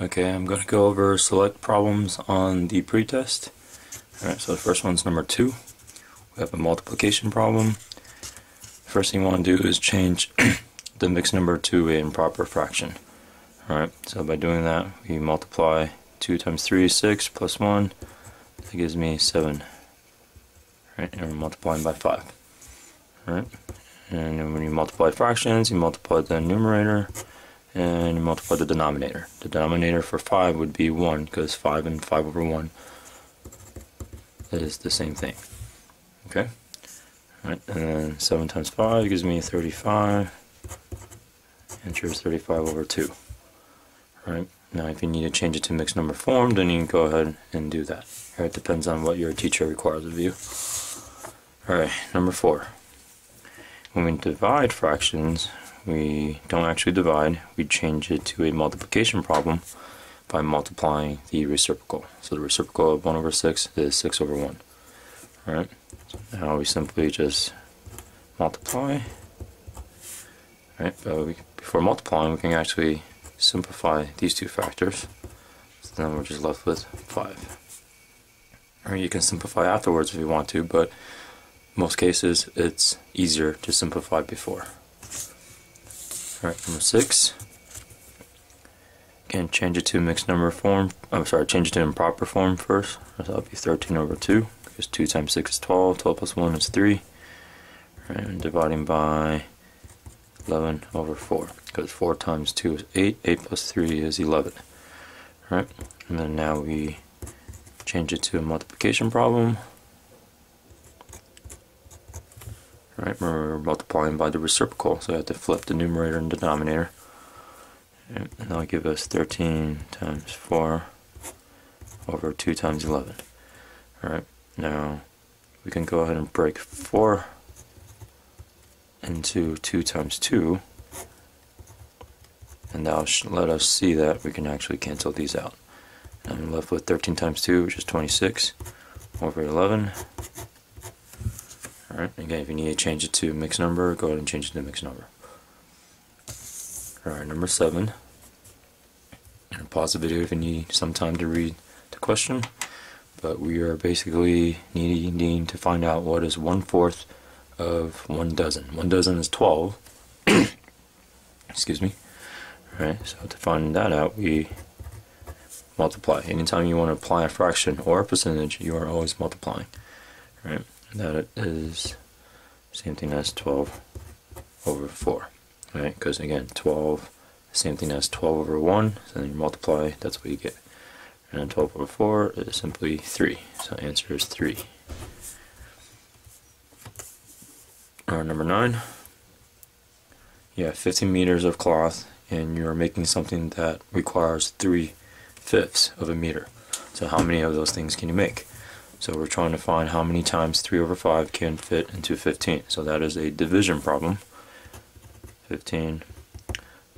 Okay, I'm going to go over select problems on the pretest. Alright, so the first one's number 2. We have a multiplication problem. First thing you want to do is change the mixed number to an improper fraction. Alright, so by doing that, we multiply 2 times 3 is 6, plus 1, that gives me 7. Alright, and we're multiplying by 5. Alright, and then when you multiply fractions, you multiply the numerator, and you multiply the denominator. The denominator for 5 would be 1, because 5 and 5 over 1 is the same thing. Okay? Alright, and then 7 times 5 gives me 35. Answer is 35 over 2. Alright, now if you need to change it to mixed number form, then you can go ahead and do that. It depends on what your teacher requires of you. Alright, number 4. When we divide fractions, we don't actually divide, we change it to a multiplication problem by multiplying the reciprocal. So the reciprocal of 1 over 6 is 6 over 1. Alright, so now we simply just multiply. Alright, but before multiplying, we can actually simplify these two factors. So then we're just left with 5. Or you can simplify afterwards if you want to, but in most cases it's easier to simplify before. Alright, number 6. Again, change it to mixed number form. Change it to improper form first. So that'll be 13 over 2, because 2 times 6 is 12. 12 plus 1 is 3. And dividing by 11 over 4, because 4 times 2 is 8. 8 plus 3 is 11. Alright, and then now we change it to a multiplication problem. Alright, we're multiplying by the reciprocal, so I have to flip the numerator and denominator. And that'll give us 13 times 4 over 2 times 11. Alright, now we can go ahead and break 4 into 2 times 2, and that'll let us see that we can actually cancel these out. And I'm left with 13 times 2, which is 26, over 11. Alright, again, if you need to change it to mixed number, go ahead and change it to mixed number. Alright, number 7. And pause the video if you need some time to read the question. But we are basically needing to find out what is 1/4 of 1 dozen. 1 dozen is 12. Excuse me. Alright, so to find that out, we multiply. Anytime you want to apply a fraction or a percentage, you are always multiplying. Right? That is same thing as 12 over 4. Right? Because again, 12 same thing as 12 over 1, so then you multiply, that's what you get. And then 12 over 4 is simply 3. So the answer is 3. Or number 9. You have 15 meters of cloth and you're making something that requires 3/5 of a meter. So how many of those things can you make? So we're trying to find how many times 3 over 5 can fit into 15. So that is a division problem. 15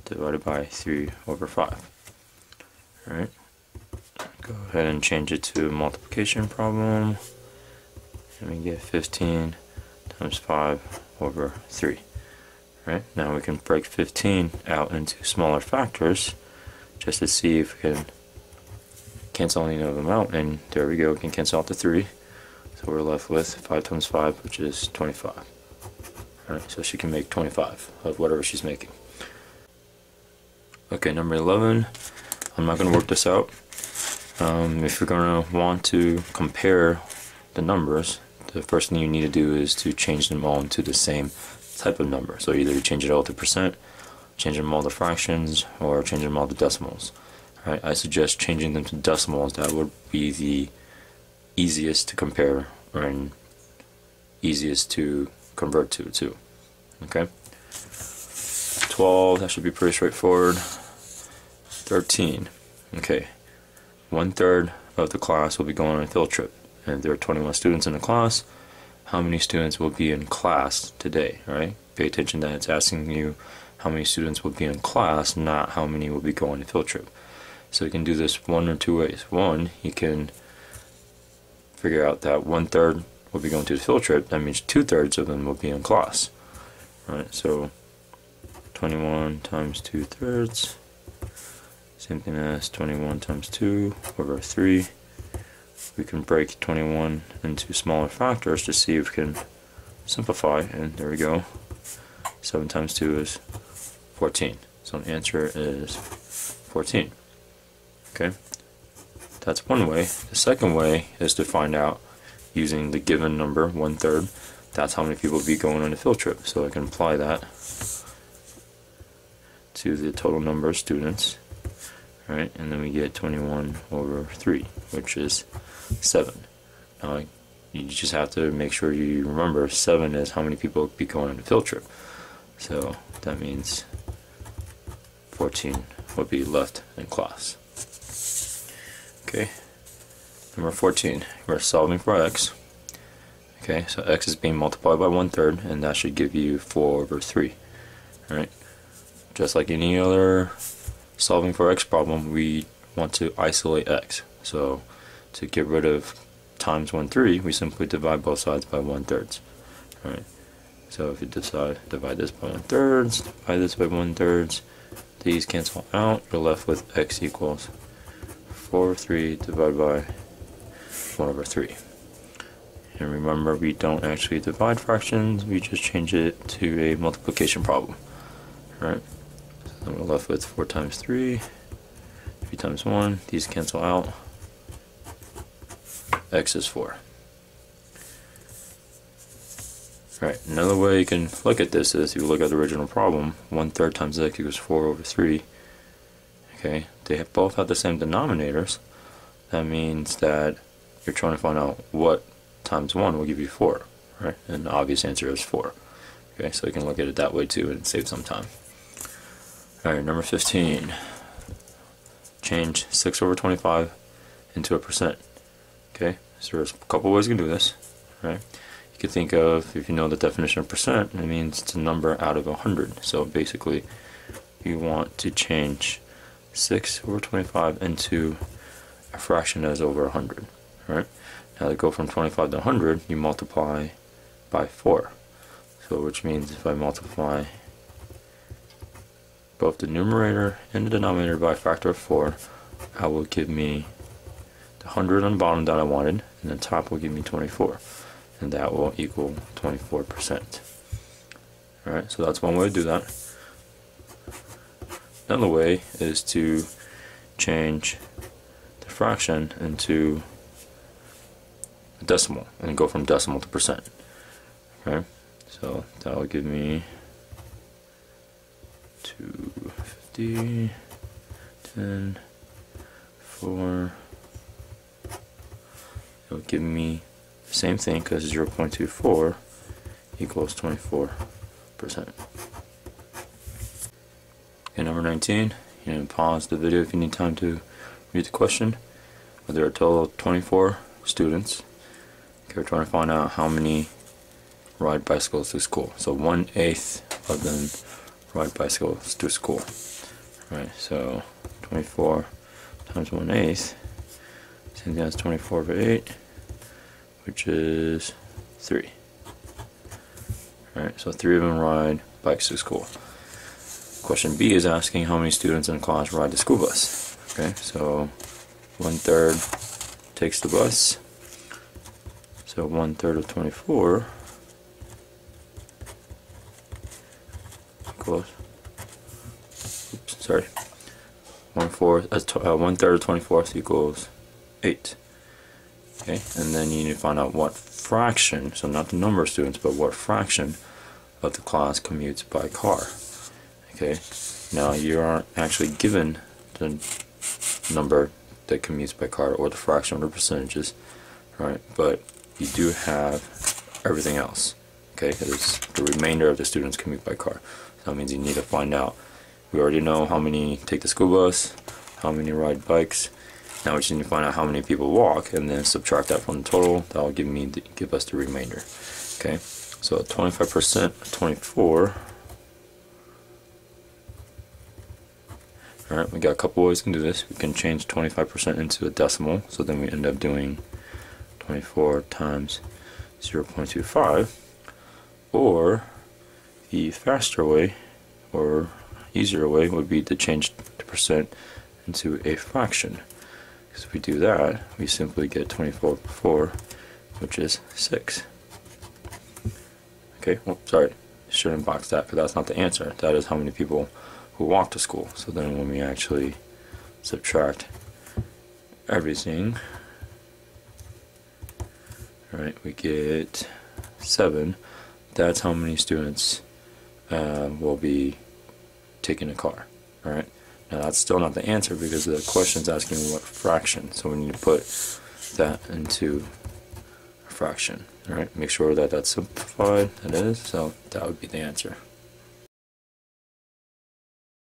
divided by 3 over 5. Alright. Go ahead and change it to a multiplication problem. And we get 15 times 5 over 3. Right? Now we can break 15 out into smaller factors just to see if we can cancel any of them out, and there we go, we can cancel out the 3. So we're left with 5 times 5, which is 25. Alright, so she can make 25 of whatever she's making. Okay, number 11. I'm not going to work this out. If you're going to want to compare the numbers, the first thing you need to do is to change them all into the same type of number. So either you change it all to percent, change them all to fractions, or change them all to decimals. Right, I suggest changing them to decimals. That would be the easiest to compare and easiest to convert to too. Okay. 12, that should be pretty straightforward. 13. Okay. 1/3 of the class will be going on a field trip. And there are 21 students in the class. How many students will be in class today? Right? Pay attention that it's asking you how many students will be in class, not how many will be going on a field trip. So you can do this one or two ways. One, you can figure out that 1/3 will be going to the field trip. That means 2/3 of them will be in class. Right? So 21 times 2/3 Same thing as 21 times 2 over 3. We can break 21 into smaller factors to see if we can simplify, and there we go. 7 times 2 is 14. So the answer is 14. Okay, that's one way. The second way is to find out using the given number, 1/3. That's how many people will be going on the field trip. So I can apply that to the total number of students, right? And then we get 21 over 3, which is 7. Now you just have to make sure you remember 7 is how many people will be going on the field trip. So that means 14 would be left in class. Okay, number 14, we're solving for x. Okay, so x is being multiplied by 1/3, and that should give you 4 over 3. Alright, just like any other solving for x problem, we want to isolate x. So to get rid of times 1/3, we simply divide both sides by 1/3. Alright, so if you divide this by 1/3, divide this by 1/3, these cancel out, you're left with x equals 4 over 3 divided by 1 over 3. And remember, we don't actually divide fractions, we just change it to a multiplication problem. Right? So then we're left with 4 times 3, 3 times 1, these cancel out, x is 4. Right, another way you can look at this is if you look at the original problem, 1/3 times x equals 4 over 3. Okay, they both have the same denominators. That means that you're trying to find out what times 1 will give you 4, right? And the obvious answer is 4. Okay, so you can look at it that way too and save some time. Alright, number 15. Change 6 over 25 into a percent. Okay, so there's a couple ways you can do this, right? You could think of, if you know the definition of percent, it means it's a number out of 100. So basically, you want to change 6 over 25 into a fraction that is over 100. Right? Now to go from 25 to 100, you multiply by 4. So which means if I multiply both the numerator and the denominator by a factor of 4, that will give me the 100 on the bottom that I wanted, and the top will give me 24. And that will equal 24%. Alright, so that's one way to do that. Another way is to change the fraction into a decimal and go from decimal to percent. Okay, so that will give me 250, 10, 4. It will give me the same thing because 0.24 equals 24%. Okay, number 19, you can pause the video if you need time to read the question. There are a total of 24 students. Okay, we're trying to find out how many ride bicycles to school. So 1/8 of them ride bicycles to school. Right, so 24 times 1/8, same thing as 24 over 8, which is 3. Alright, so 3 of them ride bikes to school. Question B is asking how many students in class ride the school bus. Okay, so 1/3 takes the bus. So 1/3 of 24 equals, oops, sorry, 1/3 of 24 equals 8. Okay, and then you need to find out what fraction, so not the number of students, but what fraction of the class commutes by car. Okay, now you aren't actually given the number that commutes by car or the fraction or the percentages, right? But you do have everything else. Okay, because the remainder of the students commute by car. So that means you need to find out. We already know how many take the school bus, how many ride bikes. Now we just need to find out how many people walk, and then subtract that from the total. That will give us the remainder. Okay, so 25% of 24. Alright, we got a couple ways we can do this. We can change 25% into a decimal, so then we end up doing 24 times 0.25. Or the faster way, or easier way, would be to change the percent into a fraction. Because if we do that, we simply get 24 over 4, which is 6. Okay, well, sorry, shouldn't box that because that's not the answer. That is how many people who walk to school. So then when we actually subtract everything, right, we get 7. That's how many students will be taking a car. All right. Now that's still not the answer because the question is asking what fraction. So we need to put that into a fraction. All right. Make sure that that's simplified. It is. So that would be the answer.